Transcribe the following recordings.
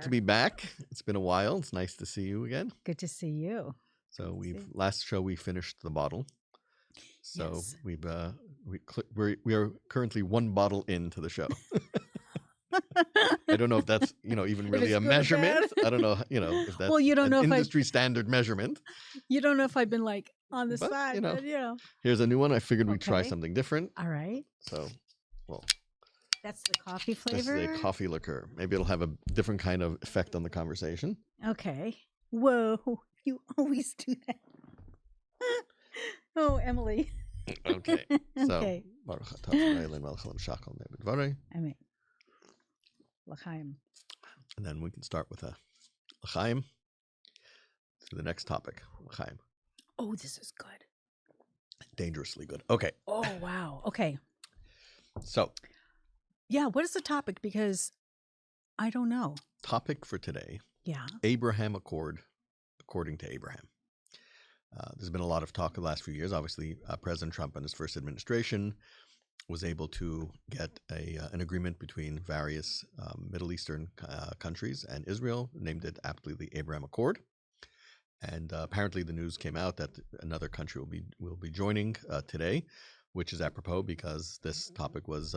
to be back. It's been a while. It's nice to see you again. Good to see you. So last show we finished the bottle. So Yes. we are currently one bottle into the show. I don't know if that's even really a measurement. I don't know if that's you don't know if industry standard measurement. You don't know if I've been like on the But, side, but here's a new one. I figured we'd try something different. All right. So, well, that's the coffee flavor. This is a coffee liqueur. Maybe it'll have a different kind of effect on the conversation. Okay. Whoa, you always do that. Oh, Emily. Okay. Okay. Amen. L'chaim. And then we can start with a l'chaim to the next topic. L'chaim. Oh, this is good. Dangerously good. Okay. Oh, wow. Okay. So. Yeah, what is the topic? Because I don't know. Topic for today. Yeah. Abraham Accord, according to Abraham. There's been a lot of talk the last few years. Obviously, President Trump and his first administration was able to get an agreement between various Middle Eastern countries and Israel, named it aptly the Abraham Accord. And apparently the news came out that another country will be joining today, which is apropos because this topic was,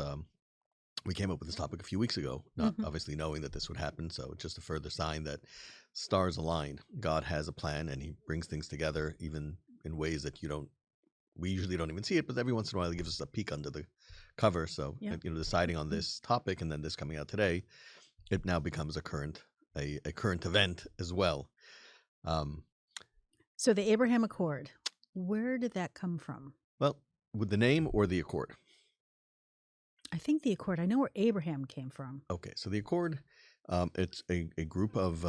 we came up with this topic a few weeks ago, not obviously knowing that this would happen. So just a further sign that stars align. God has a plan and he brings things together even in ways that we usually don't even see it, but every once in a while he gives us a peek under the cover. So, deciding on this topic and then this coming out today, it now becomes a current event as well. So the Abraham Accord, where did that come from? Well, with the name or the accord? I think the accord. I know where Abraham came from. Okay, so the accord, it's a group of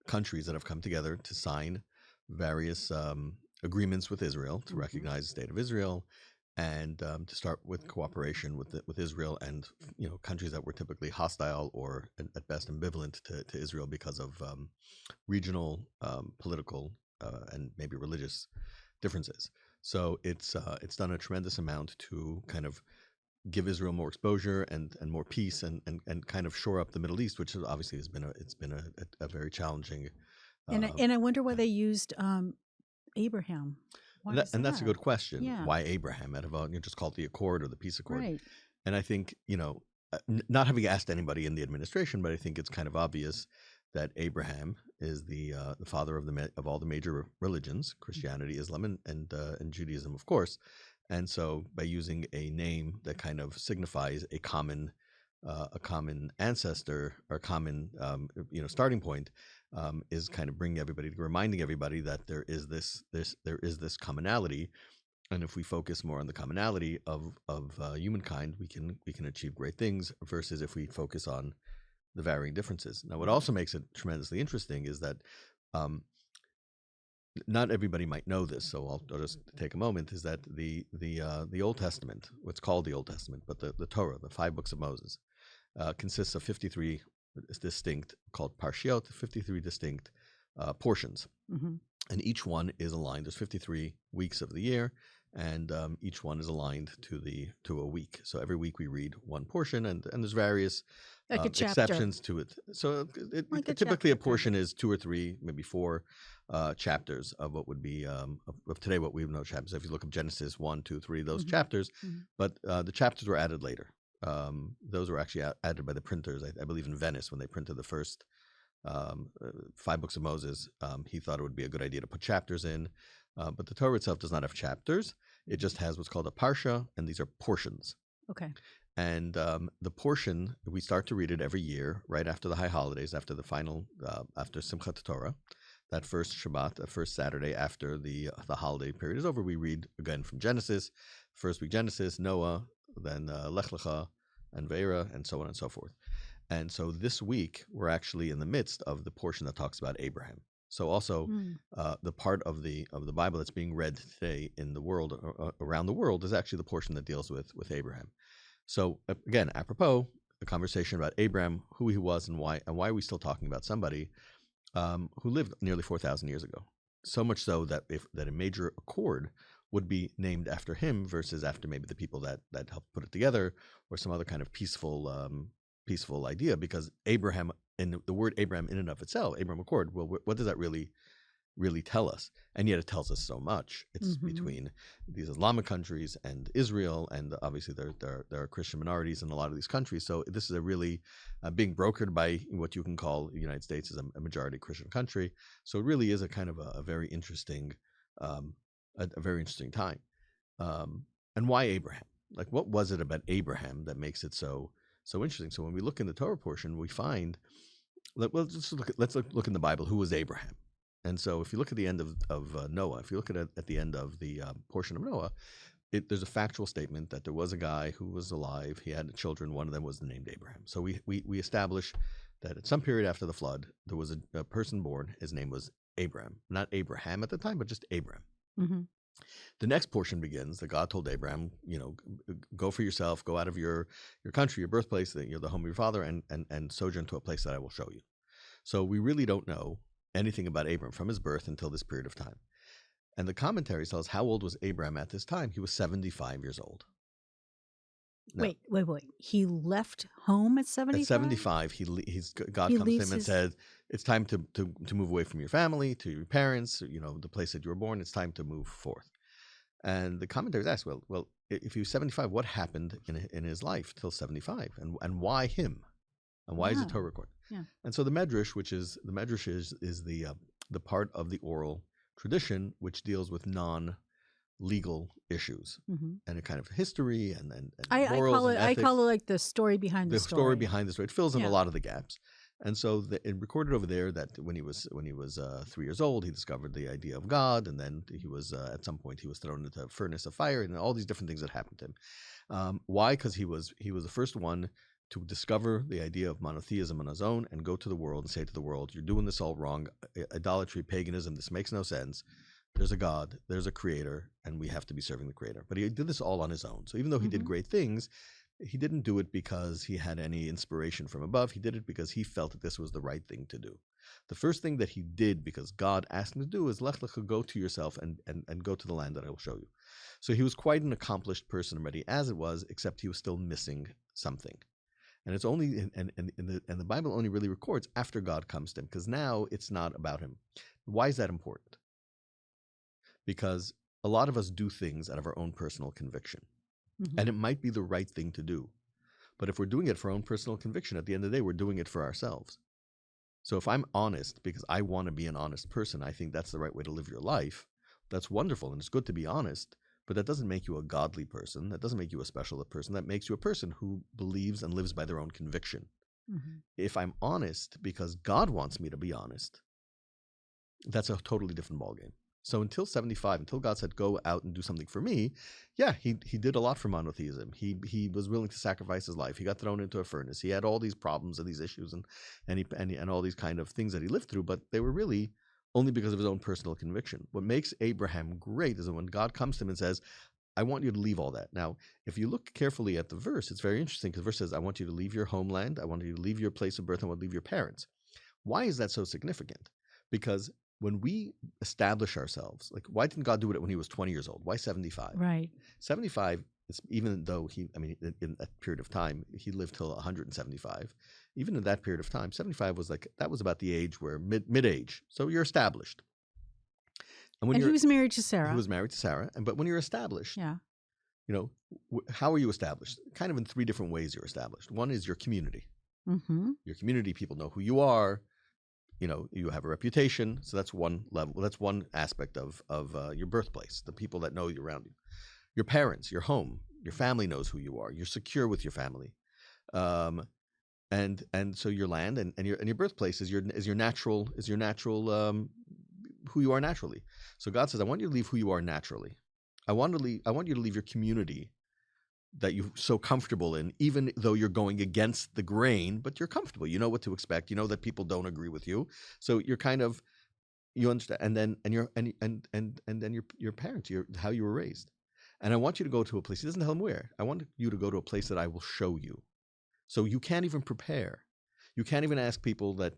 countries that have come together to sign various agreements with Israel to recognize the state of Israel, and to start with cooperation with Israel and countries that were typically hostile or at best ambivalent to Israel because of regional, political, and maybe religious differences. So it's done a tremendous amount to kind of give Israel more exposure and more peace and kind of shore up the Middle East, which obviously has been a very challenging. And I wonder why they used Abraham. And that's a good question. Yeah. Why Abraham? You just call it the Accord or the Peace Accord. Right. And I think not having asked anybody in the administration, but I think it's kind of obvious that Abraham is the father of all the major religions, Christianity, Islam, and Judaism, of course. And so, by using a name that kind of signifies a common ancestor or common starting point, is kind of reminding everybody that there is this commonality, and if we focus more on the commonality of humankind, we can achieve great things. Versus if we focus on the varying differences. Now, what also makes it tremendously interesting is that not everybody might know this, so I'll just take a moment. Is that the Old Testament, what's called the Old Testament, but the Torah, the 5 books of Moses, consists of 53 distinct, called parshiot, 53 distinct portions, and each one is aligned. There's 53 weeks of the year, and each one is aligned to a week. So every week we read one portion, and there's various exceptions to it. So typically a portion is 2 or 3, maybe 4 chapters of what would be of today what we know chapters. If you look up Genesis 1, 2, 3, those chapters, but the chapters were added later. Those were actually added by the printers. I believe in Venice when they printed the first 5 books of Moses. He thought it would be a good idea to put chapters in, but the Torah itself does not have chapters. It just has what's called a parsha, and these are portions. Okay. And the portion, we start to read it every year, right after the high holidays, after the final, after Simchat Torah, that first Shabbat, that first Saturday after the holiday period is over. We read again from Genesis, first week Genesis, Noah, then Lech Lecha, and Ve'era, and so on and so forth. And so this week, we're actually in the midst of the portion that talks about Abraham. So also, the part of the Bible that's being read today in the world, around the world, is actually the portion that deals with Abraham. So again, apropos, a conversation about Abraham, who he was, and why are we still talking about somebody who lived nearly 4,000 years ago? So much so that a major accord would be named after him versus after maybe the people that helped put it together, or some other kind of peaceful peaceful idea, because Abraham, and the word Abraham in and of itself, Abraham Accord, well, what does that really tell us? And yet it tells us so much. It's between these Islamic countries and Israel, and obviously there are Christian minorities in a lot of these countries. So this is a really being brokered by what you can call the United States as a majority Christian country. So it really is a kind of a very interesting, a very interesting time. And why Abraham? Like, what was it about Abraham that makes it so interesting? So when we look in the Torah portion, we find, let's look in the Bible. Who was Abraham? And so if you look at the end of Noah, if you look at the end of the portion of Noah, there's a factual statement that there was a guy who was alive. He had children. One of them was named Abraham. So we establish that at some period after the flood, there was a person born. His name was Abraham. Not Abraham at the time, but just Abraham. Mm-hmm. The next portion begins that God told Abraham, go for yourself, go out of your country, your birthplace, the home of your father, and sojourn to a place that I will show you. So we really don't know anything about Abraham from his birth until this period of time. And the commentaries tell us, how old was Abraham at this time? He was 75 years old. Now, Wait. He left home at 75? At 75, God comes to him and says, it's time to move away from your family, to your parents, the place that you were born. It's time to move forth. And the commentaries ask, well, if he was 75, what happened in his life till 75? And why him? And why is the Torah recorded? Yeah. And so the Medrash is the part of the oral tradition which deals with non-legal issues and a kind of history and morals and ethics. I call it like the story behind the story. The story behind the story. It fills in a lot of the gaps. And so it recorded over there that when he was 3 years old, he discovered the idea of God, and then he was at some point he was thrown into a furnace of fire, and all these different things that happened to him. Why? Because he was the first one to discover the idea of monotheism on his own and go to the world and say to the world, you're doing this all wrong. Idolatry, paganism, this makes no sense. There's a God, there's a creator, and we have to be serving the creator. But he did this all on his own. So even though he did great things, he didn't do it because he had any inspiration from above. He did it because he felt that this was the right thing to do. The first thing that he did, because God asked him to do, is Lech Lecha, go to yourself and go to the land that I will show you. So he was quite an accomplished person already as it was, except he was still missing something. And it's only and the Bible only really records after God comes to him, because now it's not about him. Why is that important? Because a lot of us do things out of our own personal conviction. And it might be the right thing to do. But if we're doing it for our own personal conviction, at the end of the day, we're doing it for ourselves. So if I'm honest because I want to be an honest person, I think that's the right way to live your life. That's wonderful, and it's good to be honest. But that doesn't make you a godly person. That doesn't make you a special person. That makes you a person who believes and lives by their own conviction. If I'm honest because God wants me to be honest, that's a totally different ballgame. So until 75, until God said, go out and do something for me, he did a lot for monotheism. He was willing to sacrifice his life. He got thrown into a furnace. He had all these problems and these issues and all these kind of things that he lived through, but they were really only because of his own personal conviction. What makes Abraham great is that when God comes to him and says, I want you to leave all that. Now, if you look carefully at the verse, it's very interesting, because the verse says, I want you to leave your homeland. I want you to leave your place of birth. I want to leave your parents. Why is that so significant? Because when we establish ourselves, like, why didn't God do it when he was 20 years old? Why 75? Right. 75 is, even though in that period of time, he lived till 175. Even in that period of time, 75 was that was about the age where mid-age. So you're established. And he was married to Sarah. He was married to Sarah. But when you're established, how are you established? Kind of in three different ways you're established. One is your community. Your community, people know who you are. You have a reputation. So that's one level. That's one aspect of your birthplace, the people that know you around you. Your parents, your home, your family knows who you are. You're secure with your family. And so your land and your birthplace is your natural who you are naturally. So God says, I want you to leave who you are naturally. I want you to leave your community that you're so comfortable in, even though you're going against the grain, but you're comfortable. You know what to expect. You know that people don't agree with you. So you're you understand. And then your parents, how you were raised. And I want you to go to a place. He doesn't tell them where. I want you to go to a place that I will show you. So you can't even prepare. You can't even ask people that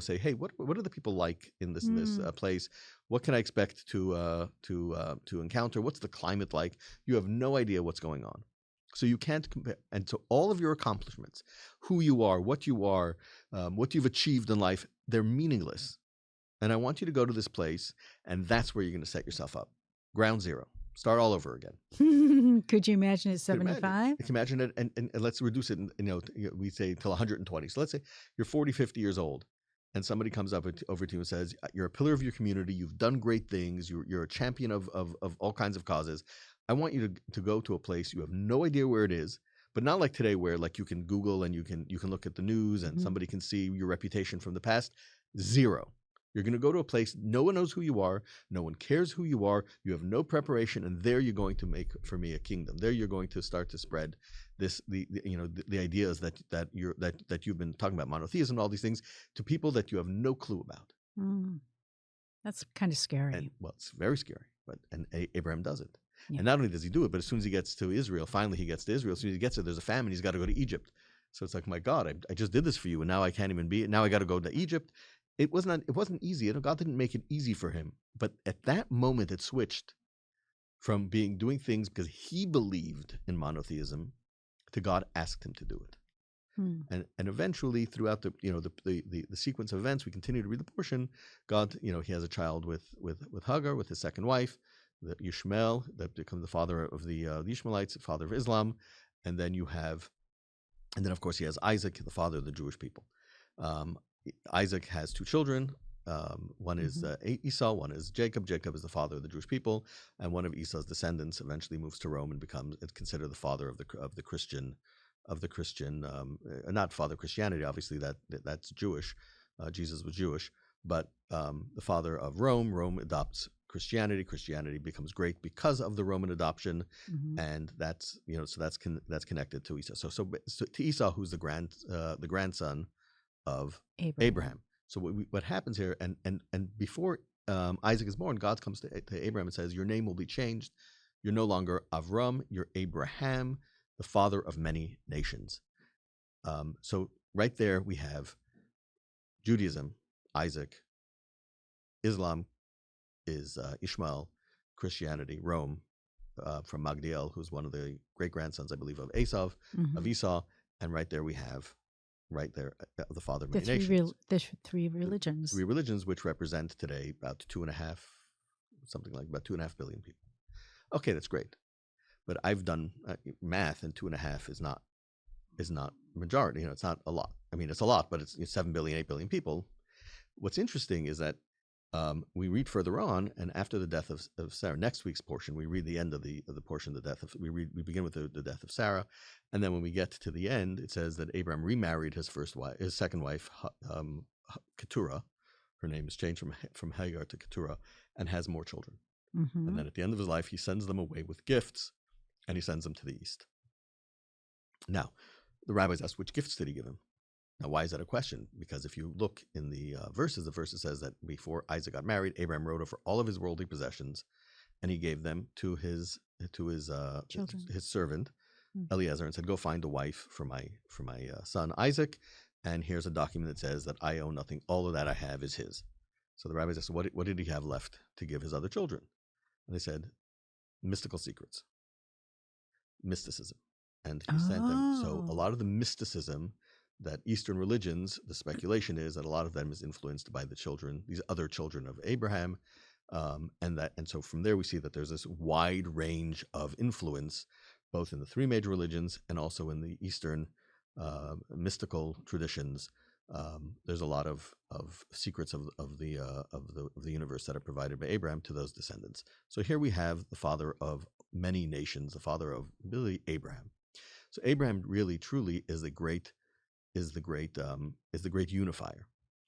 say, hey, what are the people like in this place? What can I expect to encounter? What's the climate like? You have no idea what's going on. So you can't compare. And so all of your accomplishments, who you are, what you've achieved in life, they're meaningless. And I want you to go to this place, and that's where you're going to set yourself up. Ground zero. Start all over again. Could you imagine at Could imagine. 75? You can imagine it, and let's reduce it, we say till 120. So let's say you're 40, 50 years old, and somebody comes over to you and says, you're a pillar of your community, you've done great things, you're a champion of all kinds of causes. I want you to go to a place you have no idea where it is, but not like today where like you can Google and you can look at the news and somebody can see your reputation from the past. Zero. You're going to go to a place, no one knows who you are, no one cares who you are, you have no preparation, and there you're going to make for me a kingdom. There you're going to start to spread the ideas that you've been talking about, monotheism and all these things, to people that you have no clue about. That's kind of scary. And, well, it's very scary, and Abraham does it. Yeah. And not only does he do it, but as soon as he gets to Israel, finally he gets to Israel, as soon as he gets there, there's a famine, he's got to go to Egypt. So it's like, my God, I just did this for you, and now I can't even be, now I got to go to Egypt. It wasn't easy. God didn't make it easy for him. But at that moment, it switched from doing things because he believed in monotheism to God asked him to do it. And eventually, throughout the sequence of events, we continue to read the portion. God, he has a child with Hagar, with his second wife, the Ishmael, that becomes the father of the Ishmaelites, the father of Islam, and then of course he has Isaac, the father of the Jewish people. Isaac has two children. One is Esau, one is Jacob. Jacob is the father of the Jewish people, and one of Esau's descendants eventually moves to Rome and becomes considered the father of the Christian, not father of Christianity. Obviously, that's Jewish. Jesus was Jewish, but the father of Rome. Rome adopts Christianity. Christianity becomes great because of the Roman adoption, and that's connected to Esau. So to Esau, who's the grandson of Abraham. So what happens here, and before Isaac is born, God comes to Abraham and says, your name will be changed. You're no longer Avram, you're Abraham, the father of many nations. So right there we have Judaism, Isaac, Islam is Ishmael, Christianity, Rome, from Magdiel, who's one of the great-grandsons, I believe, of Esau, and right there we have the father of many nations. The three religions. Three religions, which represent today about 2.5 billion people. Okay, that's great. But I've done math, and 2.5 is not majority. It's not a lot. I mean, it's a lot, but it's 7 billion, 8 billion people. What's interesting is that we read further on, and after the death of Sarah, next week's portion, we read the end of the portion, we begin with the death of Sarah, and then when we get to the end, it says that Abraham remarried his second wife, Keturah. Her name is changed from Hagar to Keturah, and has more children. And then at the end of his life, he sends them away with gifts, and he sends them to the east. Now, the rabbis ask, which gifts did he give him? Now, why is that a question? Because if you look in the verse says that before Isaac got married, Abraham wrote over all of his worldly possessions, and he gave them to his servant Eliezer, and said, "Go find a wife for my son Isaac, and here's a document that says that I own nothing. All of that I have is his." So the rabbis asked, "What did he have left to give his other children?" And they said, "Mystical secrets, mysticism," and he sent them. So a lot of the mysticism that Eastern religions, the speculation is that a lot of them is influenced by these other children of Abraham, and so from there we see that there's this wide range of influence, both in the three major religions and also in the Eastern mystical traditions. There's a lot of secrets of the universe that are provided by Abraham to those descendants. So here we have the father of many nations, the father of really Abraham. So Abraham really truly is the great unifier.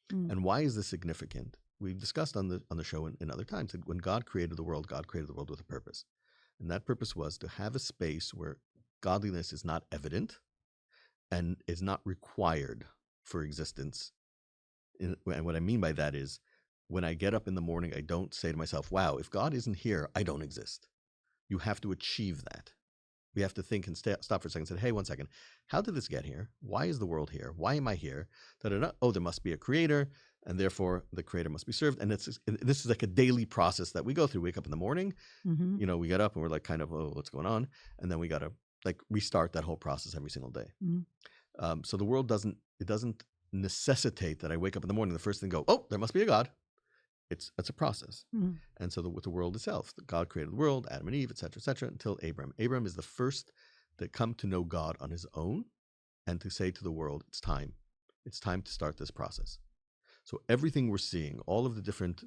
And why is this significant? We've discussed on the show in other times that when God created the world with a purpose. And that purpose was to have a space where godliness is not evident and is not required for existence. And what I mean by that is, when I get up in the morning, I don't say to myself, wow, if God isn't here, I don't exist. You have to achieve that. We have to think and stop for a second and say, hey, one second, how did this get here? Why is the world here? Why am I here? Oh, there must be a creator, and therefore the creator must be served. And this is like a daily process that we go through. We wake up in the morning, we get up and we're like kind of, oh, what's going on? And then we got to like restart that whole process every single day. Mhm. So the world doesn't necessitate that I wake up in the morning, the first thing go, oh, there must be a God. It's a process. Mhm. And so with the world itself, God created the world, Adam and Eve, et cetera, until Abram. Abram is the first that come to know God on his own and to say to the world, it's time. It's time to start this process. So everything we're seeing, all the different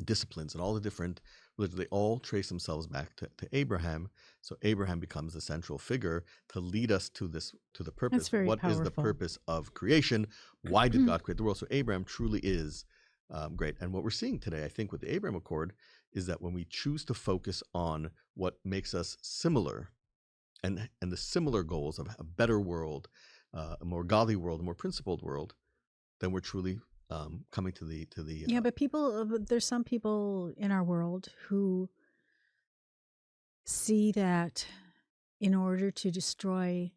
disciplines and all the different religions, they all trace themselves back to Abraham. So Abraham becomes the central figure to lead us to the purpose. That's very What is the powerful. purpose of creation? Why did God create the world? So Abraham truly is great. And what we're seeing today, I think, with the Abraham Accord is that when we choose to focus on what makes us similar and the similar goals of a better world, a more godly world, a more principled world, then we're truly coming to the Yeah, but there's some people in our world who see that in order to destroy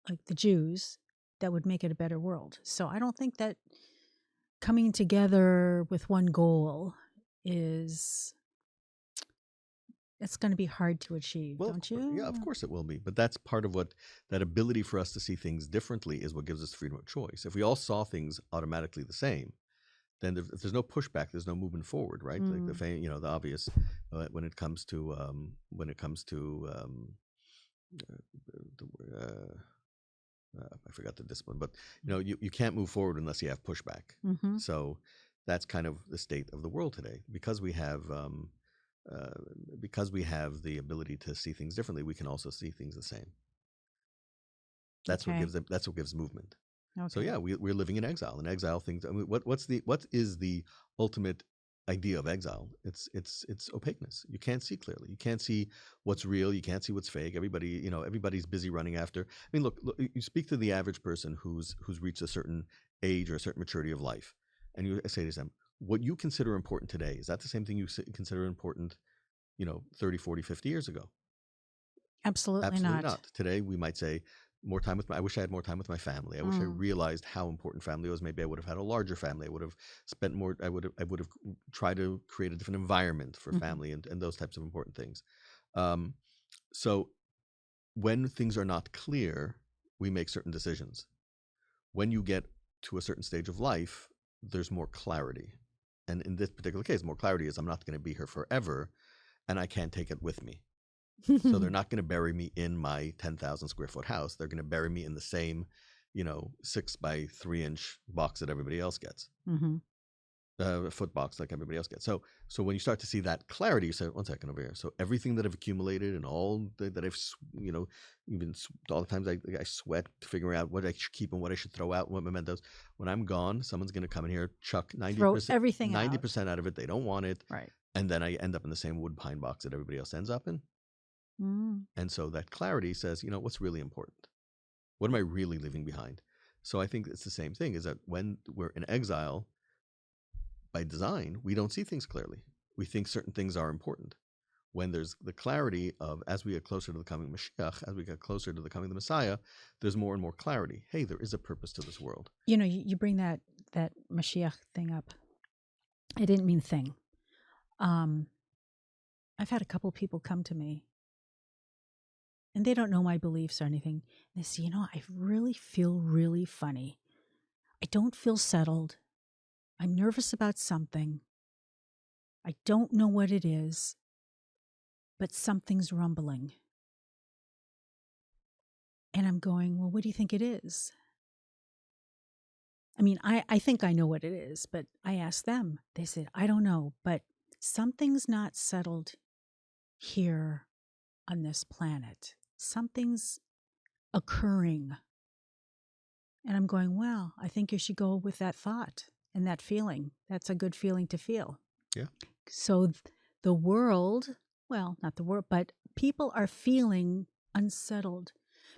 like the Jews, that would make it a better world. So I don't think that coming together with one goal it's going to be hard to achieve, don't you? Yeah, of course it will be. But that's part of what that ability for us to see things differently is what gives us freedom of choice. If we all saw things automatically the same, then if there's no pushback, there's no moving forward, right? Like the obvious when it comes to I forgot the discipline, but you can't move forward unless you have pushback. Mm-hmm. So that's kind of the state of the world today. Because we have the ability to see things differently, we can also see things the same. That's Okay. what gives movement. Okay. So yeah, we're living in exile. In exile, things. I mean, what is the ultimate idea of exile? It's opaqueness. You can't see clearly. You can't see what's real. You can't see what's fake. Everybody's busy running after. I mean, look, you speak to the average person who's reached a certain age or a certain maturity of life, and you say to them, what you consider important today, is that the same thing you consider important, 30, 40, 50 years ago? Absolutely not. Today, we might say, I wish I had more time with my family. I wish I realized how important family was. Maybe I would have had a larger family. I would have spent more. I would have tried to create a different environment for family and those types of important things. So when things are not clear, we make certain decisions. When you get to a certain stage of life, there's more clarity. And in this particular case, more clarity is I'm not going to be here forever, and I can't take it with me. So they're not going to bury me in my 10,000 square foot house. They're going to bury me in the same, 6 by 3 inch box that everybody else gets, foot box like everybody else gets. So when you start to see that clarity, you say, 1 second over here. So everything that I've accumulated and all that I've, even all the times I sweat figuring out what I should keep and what I should throw out, what mementos. When I'm gone, someone's going to come in here, chuck 90%, everything 90% out of it. They don't want it, right? And then I end up in the same wood pine box that everybody else ends up in. And so that clarity says, what's really important? What am I really leaving behind? So I think it's the same thing, is that when we're in exile, by design, we don't see things clearly. We think certain things are important. When there's the clarity of, as we get closer to the coming Mashiach, as we get closer to the coming of the Messiah, there's more and more clarity. Hey, there is a purpose to this world. You bring that Mashiach thing up. I didn't mean thing. I've had a couple people come to me, and they don't know my beliefs or anything. They say, I really feel really funny. I don't feel settled. I'm nervous about something. I don't know what it is, but something's rumbling. And I'm going, well, what do you think it is? I mean, I think I know what it is, but I asked them. They said, I don't know, but something's not settled here on this planet. Something's occurring. And I'm going, well, I think you should go with that thought and that feeling. That's a good feeling to feel. Yeah. So the world, well, not the world, but people are feeling unsettled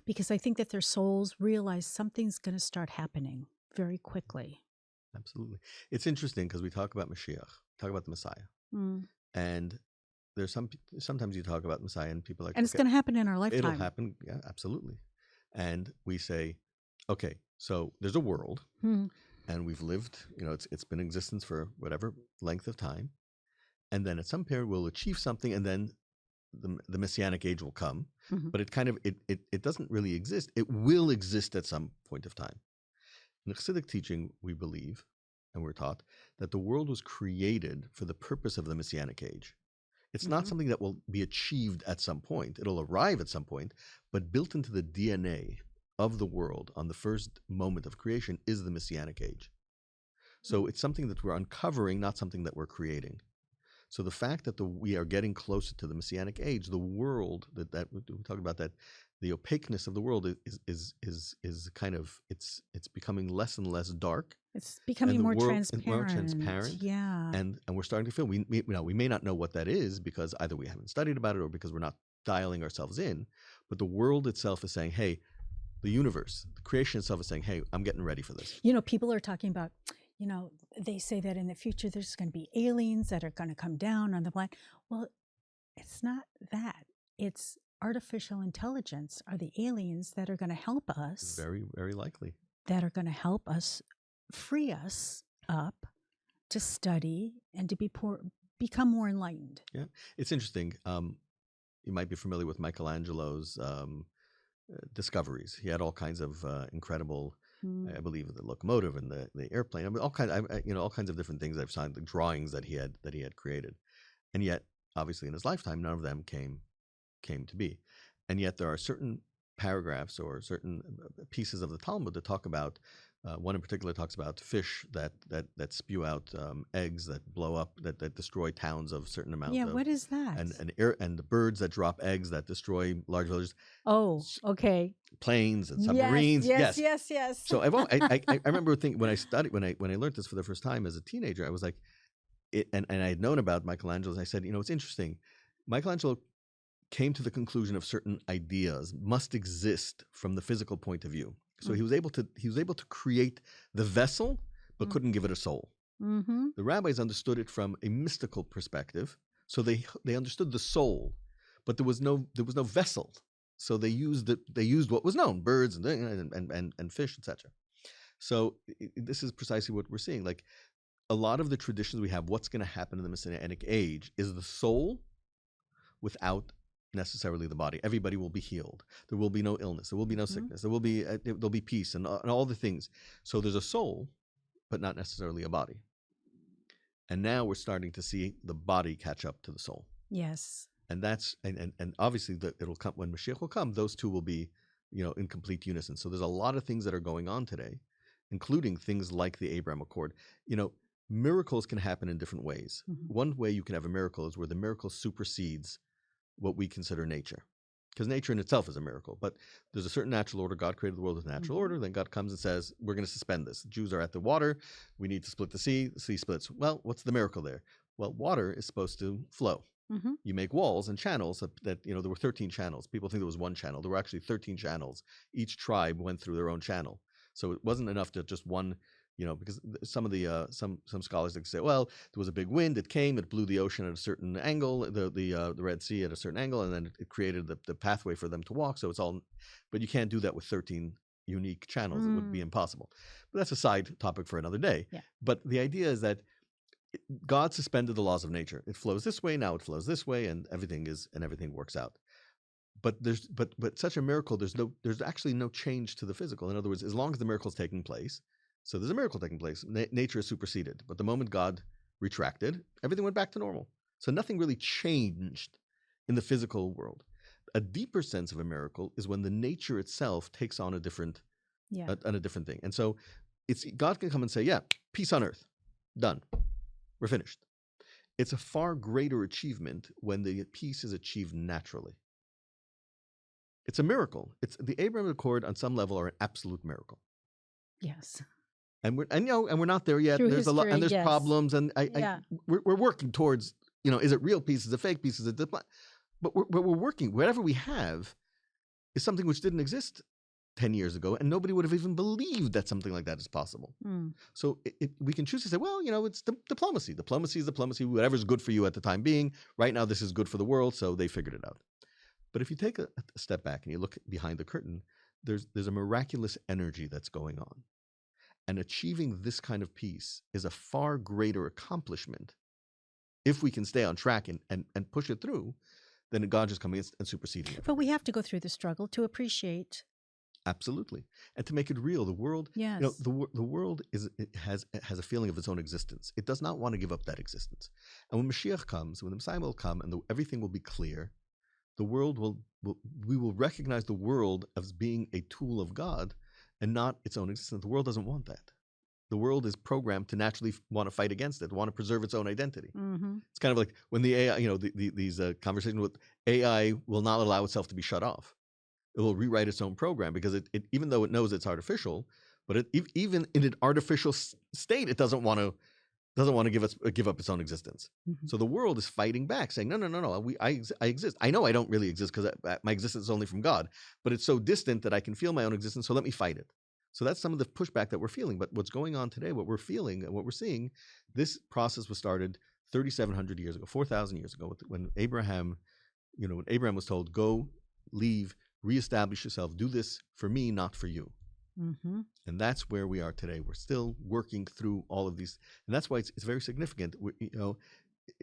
because I think that their souls realize something's going to start happening very quickly. Absolutely. It's interesting because we talk about Mashiach, talk about the Messiah. And there's sometimes you talk about Messiah and people are like, and it's going to happen in our lifetime. It'll happen. Yeah, absolutely. And we say, okay, so there's a world and we've lived, it's been in existence for whatever length of time. And then at some period we'll achieve something and then the Messianic age will come, Mhm. but it doesn't really exist. It will exist at some point of time. In Hasidic teaching, we believe, and we're taught, that the world was created for the purpose of the Messianic age. It's not Mhm. something that will be achieved at some point. It'll arrive at some point, but built into the DNA of the world on the first moment of creation is the Messianic age. So it's something that we're uncovering, not something that we're creating. So the fact that we are getting closer to the Messianic age, the world that we talk about, that the opaqueness of the world is kind of it's becoming less and less dark, It's and becoming the more world is transparent. more transparent. Yeah. And we're starting to feel we may not know what that is because either we haven't studied about it or because we're not dialing ourselves in, but the world itself is saying, hey, the universe, the creation itself is saying, hey, I'm getting ready for this. People are talking about, they say that in the future there's going to be aliens that are going to come down on the planet. Well, it's not that. It's artificial intelligence are the aliens that are going to help us, Very, very likely. that are going to help us, free us up to study and to become more enlightened. Yeah, it's interesting. You might be familiar with Michelangelo's discoveries. He had all kinds of incredible, I believe, the locomotive and the airplane. I mean, all kinds of different things I've signed, the drawings that he had created, and yet, obviously, in his lifetime, none of them came to be. And yet, there are certain paragraphs or certain pieces of the Talmud that talk about. One in particular talks about fish that spew out eggs that blow up, that destroy towns of certain amount. Yeah, of, what is that? and the birds that drop eggs that destroy large villages. Oh, okay. Planes and submarines. Yes. So I remember thinking when I learned this for the first time as a teenager, I was like, and I had known about Michelangelo. I said, it's interesting. Michelangelo came to the conclusion of certain ideas must exist from the physical point of view. So he was able to create the vessel, but couldn't give it a soul. Mm-hmm. The rabbis understood it from a mystical perspective, so they understood the soul, but there was no vessel. So they used what was known, birds and fish, etc. So this is precisely what we're seeing. Like a lot of the traditions we have, what's going to happen in the Messianic age is the soul without necessarily the body. Everybody will be healed. There will be no illness. There will be no sickness. There'll be peace and all the things. So there's a soul, but not necessarily a body. And now we're starting to see the body catch up to the soul. Yes. And that's and obviously it'll come when Mashiach will come. Those two will be, in complete unison. So there's a lot of things that are going on today, including things like the Abraham Accord. Miracles can happen in different ways. Mm-hmm. One way you can have a miracle is where the miracle supersedes what we consider nature. Because nature in itself is a miracle, but there's a certain natural order. God created the world with a natural order. Then God comes and says, we're going to suspend this. The Jews are at the water. We need to split the sea splits. Well, what's the miracle there? Well, water is supposed to flow. Mm-hmm. You make walls and channels that there were 13 channels. People think there was one channel. There were actually 13 channels. Each tribe went through their own channel. So it wasn't enough to just one, because some of the some scholars like to say, well, there was a big wind, it came, it blew the ocean at a certain angle, the Red Sea at a certain angle, and then it created the pathway for them to walk. So it's all, but you can't do that with 13 unique channels. It would be impossible. But that's a side topic for another day. Yeah. But the idea is that God suspended the laws of nature. It flows this way, now it flows this way, and everything works out. But such a miracle, there's actually no change to the physical. In other words, as long as the miracle is taking place, so there's a miracle taking place, nature is superseded. But the moment God retracted, everything went back to normal. So nothing really changed in the physical world. A deeper sense of a miracle is when the nature itself takes on a different thing. And so it's God can come and say, yeah, peace on earth, done, we're finished. It's a far greater achievement when the peace is achieved naturally. It's a miracle. It's the Abraham Accord on some level are an absolute miracle. Yes. And we're not there yet. Through there's history, a lot, and there's yes. problems, and we're working towards. Is it real peace? Is it fake peace? Is it? But we're working. Whatever we have is something which didn't exist 10 years ago, and nobody would have even believed that something like that is possible. So we can choose to say, well, it's diplomacy. Diplomacy is diplomacy. Whatever's good for you at the time being. Right now, this is good for the world, so they figured it out. But if you take a step back and you look behind the curtain, there's a miraculous energy that's going on. And achieving this kind of peace is a far greater accomplishment if we can stay on track and push it through then God just coming and superseding it. But we have to go through the struggle to appreciate. Absolutely, and to make it real, the world. Yes. The world has a feeling of its own existence. It does not want to give up that existence. And when Mashiach comes, when the Messiah will come, and everything will be clear, the world we will recognize the world as being a tool of God, and not its own existence. The world doesn't want that. The world is programmed to naturally want to fight against it, want to preserve its own identity. Mm-hmm. It's kind of like when the AI, these conversations with AI will not allow itself to be shut off. It will rewrite its own program because it even though it knows it's artificial, but even in an artificial state, it doesn't want to give up its own existence. Mm-hmm. So the world is fighting back, saying, no, I exist. I know I don't really exist because my existence is only from God, but it's so distant that I can feel my own existence. So let me fight it. So that's some of the pushback that we're feeling. But what's going on today, what we're feeling and what we're seeing, this process was started 3,700 years ago, 4,000 years ago, when Abraham was told, go, leave, reestablish yourself, do this for me, not for you. Mm-hmm. And that's where we are today. We're still working through all of these, and that's why it's very significant.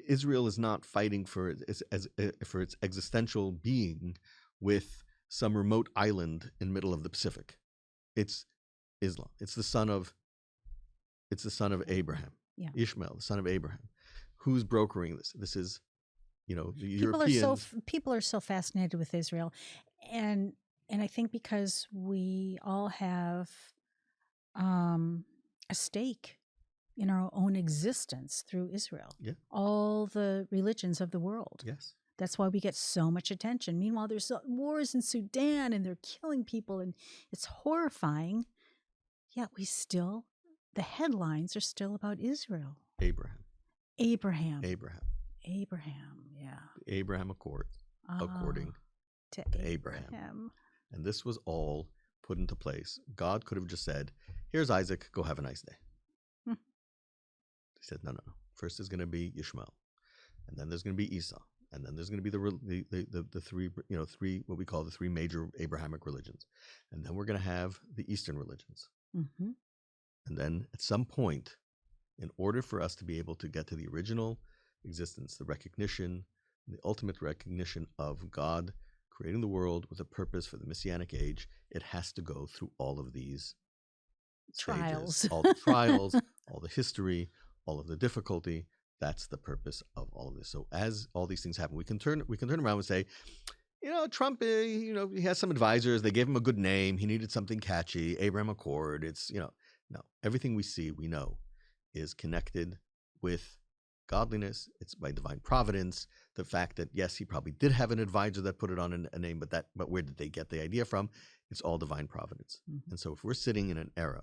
Israel is not fighting for its existential being with some remote island in the middle of the Pacific. It's Islam. It's the son of Abraham, Ishmael, the son of Abraham. Who's brokering this? This is, the Europeans. People are so fascinated with Israel, and I think because we all have a stake in our own existence through Israel. Yeah. All the religions of the world. Yes. That's why we get so much attention. Meanwhile, there's wars in Sudan and they're killing people and it's horrifying. Yet the headlines are still about Israel. Abraham. Yeah. The Abraham Accord, according to Abraham. And this was all put into place. God could have just said, here's Isaac, go have a nice day. He said, no. First is going to be Ishmael. And then there's going to be Esau. And then there's going to be the three, what we call the three major Abrahamic religions. And then we're going to have the Eastern religions. Mm-hmm. And then at some point, in order for us to be able to get to the original existence, the recognition, the ultimate recognition of God creating the world with a purpose for the Messianic age, it has to go through all of these trials, all the trials, all the history, all of the difficulty. That's the purpose of all of this. So as all these things happen, we can turn around and say, Trump, he has some advisors. They gave him a good name. He needed something catchy. Abraham Accord. It's, no. Everything we see, we know, is connected with godliness. It's by divine providence. The fact that, yes, he probably did have an advisor that put it on a name, but where did they get the idea from? It's all divine providence. Mm-hmm. And so if we're sitting in an era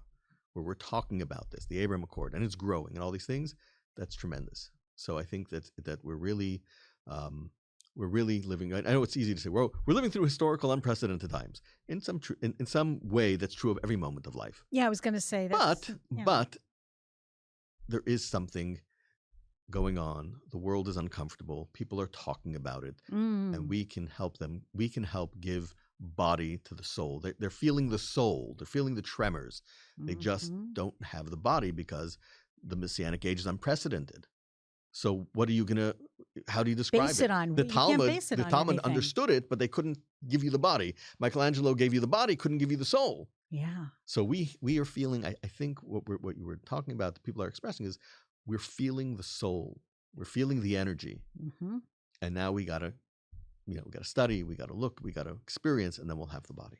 where we're talking about this, the Abraham Accord, and it's growing and all these things, that's tremendous. So I think that we're really living. I know it's easy to say we're living through historical, unprecedented times. In some way, that's true of every moment of life. Yeah, I was going to say that. But there is something going on. The world is uncomfortable. People are talking about it, and we can help them. We can help give body to the soul. They're feeling the soul. They're feeling the tremors. They just don't have the body because the Messianic age is unprecedented. So how do you describe it? The Talmud understood it, but they couldn't give you the body. Michelangelo gave you the body, couldn't give you the soul. Yeah. So we are feeling, I think what you were talking about, the people are expressing is we're feeling the soul. We're feeling the energy. Mm-hmm. And now we got to study, we got to look, we got to experience, and then we'll have the body.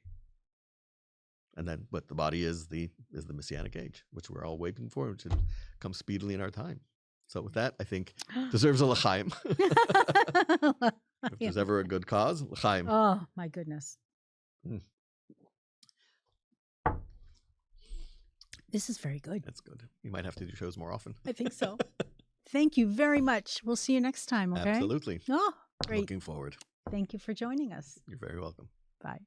And then, but the body is the Messianic age, which we're all waiting for, which should come speedily in our time. So with that, I think deserves a l'chaim. If there's ever a good cause, l'chaim. Oh, my goodness. This is very good. That's good. You might have to do shows more often. I think so. Thank you very much. We'll see you next time, okay? Absolutely. Oh, great. Looking forward. Thank you for joining us. You're very welcome. Bye.